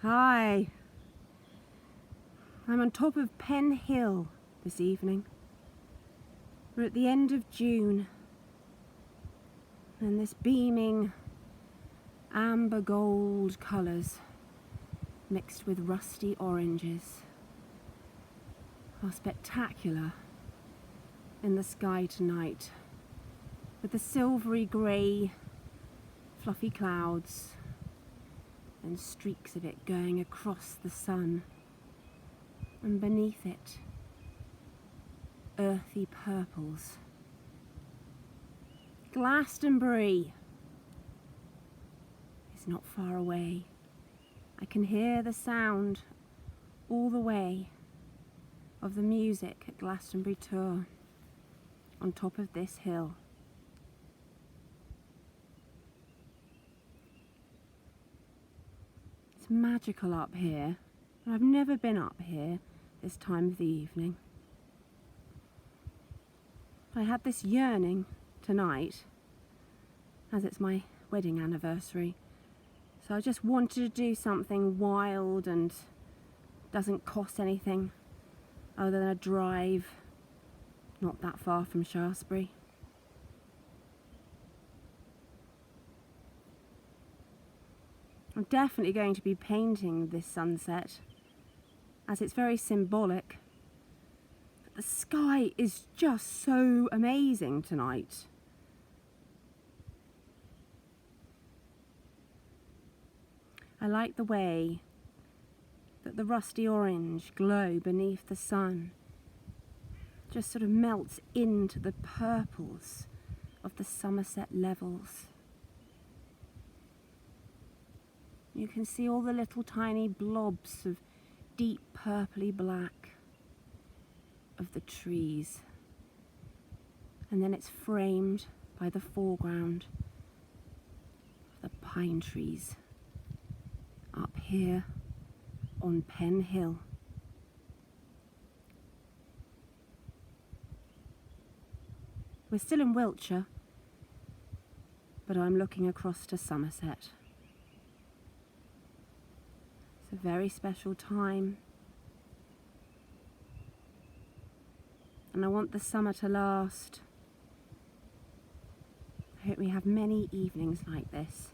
Hi, I'm on top of Penn Hill this evening. We're at the end of June, and this beaming amber gold colours mixed with rusty oranges are spectacular in the sky tonight, with the silvery grey fluffy clouds and streaks of it going across the sun, and beneath it earthy purples. Glastonbury is not far away. I can hear the sound all the way of the music at Glastonbury Tour on top of this hill. It's magical up here. I've never been up here this time of the evening. I had this yearning tonight, as it's my wedding anniversary, so I just wanted to do something wild and doesn't cost anything other than a drive not that far from Shaftesbury. I'm definitely going to be painting this sunset, as it's very symbolic. But the sky is just so amazing tonight. I like the way that the rusty orange glow beneath the sun just sort of melts into the purples of the Somerset levels. You can see all the little tiny blobs of deep purpley black of the trees, and then it's framed by the foreground of the pine trees up here on Penn Hill. We're still in Wiltshire, but I'm looking across to Somerset. It's a very special time, and I want the summer to last. I hope we have many evenings like this.